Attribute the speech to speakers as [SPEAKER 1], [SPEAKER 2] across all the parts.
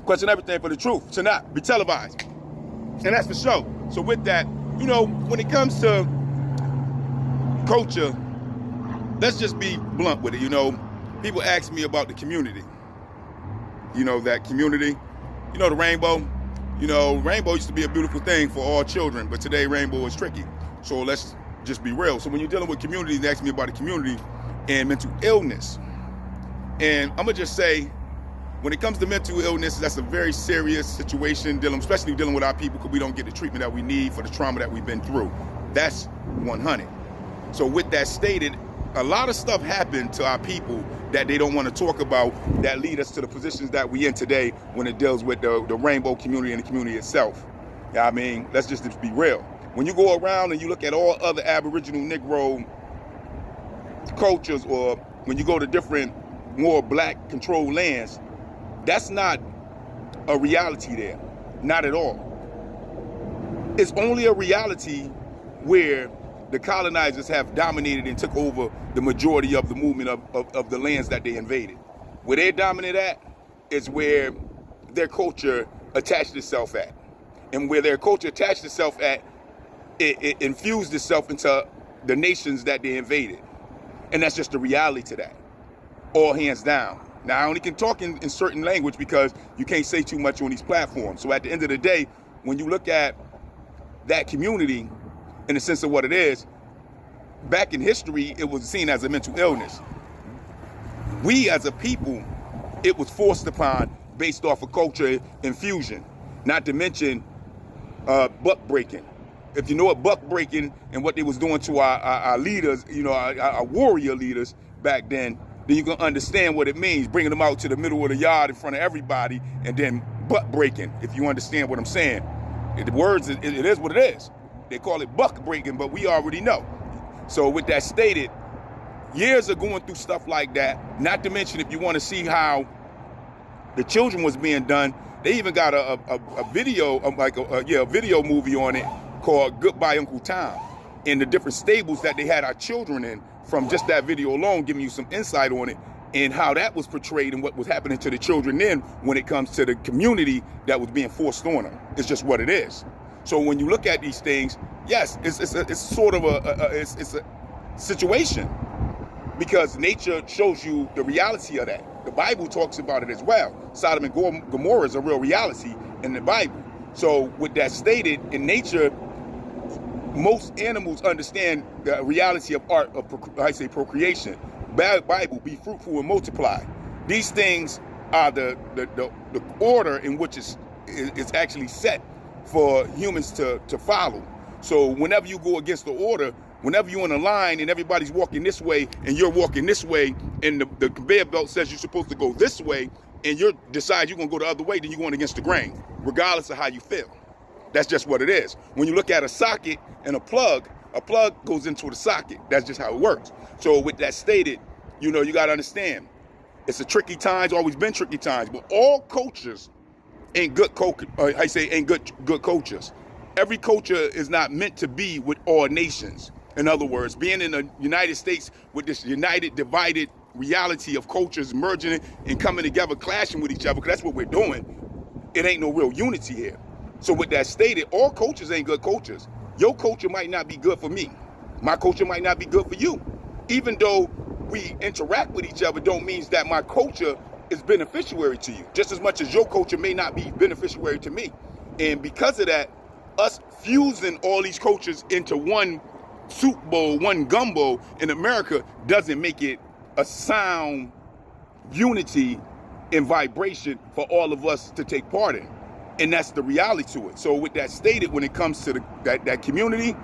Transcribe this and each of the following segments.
[SPEAKER 1] question everything for the truth, to not be televised. And that's for sure. So with that, you know, when it comes to culture, let's just be blunt with it. You know, people ask me about the community. You know, that community, you know, the rainbow. You know, rainbow used to be a beautiful thing for all children, but today rainbow is tricky. So let's just be real. So when you're dealing with community, they ask me about the community and mental illness. And I'm gonna just say, when it comes to mental illness, that's a very serious situation, especially dealing with our people, because we don't get the treatment that we need for the trauma that we've been through. That's 100. So with that stated, a lot of stuff happened to our people that they don't want to talk about that lead us to the positions that we in today when it deals with the rainbow community and the community itself. Yeah, I mean, let's just be real. When you go around and you look at all other Aboriginal Negro cultures, or when you go to different more black controlled lands, that's not a reality there. Not at all. It's only a reality where the colonizers have dominated and took over the majority of the movement of the lands that they invaded. Where they're dominant at is where their culture attached itself at. And where their culture attached itself at, it infused itself into the nations that they invaded. And that's just the reality to that. All hands down. Now, I only can talk in certain language because you can't say too much on these platforms. So at the end of the day, when you look at that community in the sense of what it is, back in history, it was seen as a mental illness. We as a people, it was forced upon based off of culture infusion, not to mention buck breaking. If you know what buck breaking and what they was doing to our leaders, you know, our warrior leaders back then you can understand what it means, bringing them out to the middle of the yard in front of everybody and then buck breaking, if you understand what I'm saying. The words, it is what it is. They call it buck breaking, but we already know. So with that stated, years of going through stuff like that, not to mention if you want to see how the children was being done, they even got a video, a video movie on it called Goodbye Uncle Tom, and the different stables that they had our children in. From just that video alone, giving you some insight on it and how that was portrayed and what was happening to the children then when it comes to the community that was being forced on them. It's just what it is. So when you look at these things, yes, it's sort of a situation, because nature shows you the reality of that. The Bible talks about it as well. Sodom and Gomorrah is a real reality in the Bible. So with that stated, in nature, most animals understand the reality of art of procreation. Bible, be fruitful and multiply. These things are the order in which it's actually set for humans to follow. So whenever you go against the order, whenever you're in a line and everybody's walking this way and you're walking this way, and the conveyor belt says you're supposed to go this way, and you decide you're gonna go the other way, then you're going against the grain, regardless of how you feel. That's just what it is. When you look at a socket and a plug goes into the socket. That's just how it works. So with that stated, you know, you got to understand, it's a tricky times, always been tricky times, but all cultures ain't good cultures. Every culture is not meant to be with all nations. In other words, being in the United States with this united, divided reality of cultures merging and coming together, clashing with each other, because that's what we're doing, it ain't no real unity here. So with that stated, all cultures ain't good cultures. Your culture might not be good for me. My culture might not be good for you. Even though we interact with each other, don't mean that my culture is beneficiary to you, just as much as your culture may not be beneficiary to me. And because of that, us fusing all these cultures into one soup bowl, one gumbo in America doesn't make it a sound unity and vibration for all of us to take part in. And that's the reality to it. So with that stated, when it comes to that community,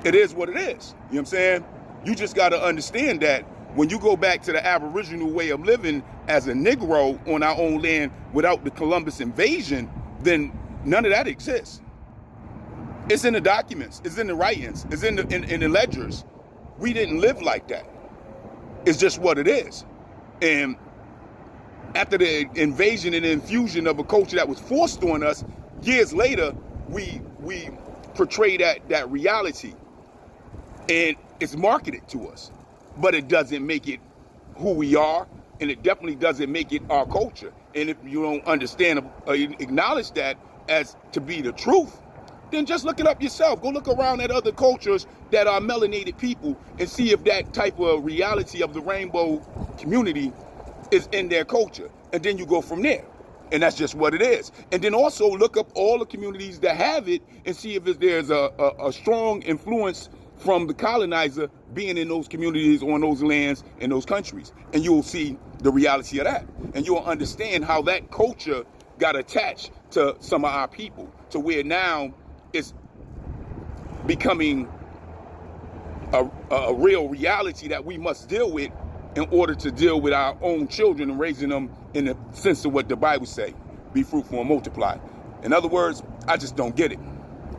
[SPEAKER 1] it is what it is. You know what I'm saying? You just got to understand that when you go back to the Aboriginal way of living as a Negro on our own land without the Columbus invasion, then none of that exists. It's in the documents, it's in the writings, it's in the ledgers. We didn't live like that. It's just what it is. And after the invasion and the infusion of a culture that was forced on us, years later, we portray that reality. And it's marketed to us. But it doesn't make it who we are, and it definitely doesn't make it our culture. And if you don't understand or acknowledge that as to be the truth, then just look it up yourself. Go look around at other cultures that are melanated people and see if that type of reality of the rainbow community is in their culture. And then you go from there. And that's just what it is. And then also look up all the communities that have it and see if there's a strong influence from the colonizer being in those communities, on those lands, in those countries. And you'll see the reality of that. And you'll understand how that culture got attached to some of our people, to where now it's becoming a real reality that we must deal with in order to deal with our own children and raising them in the sense of what the Bible say, be fruitful and multiply. In other words, I just don't get it.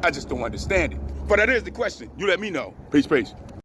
[SPEAKER 1] I just don't understand it. But that is the question. You let me know. Peace, peace.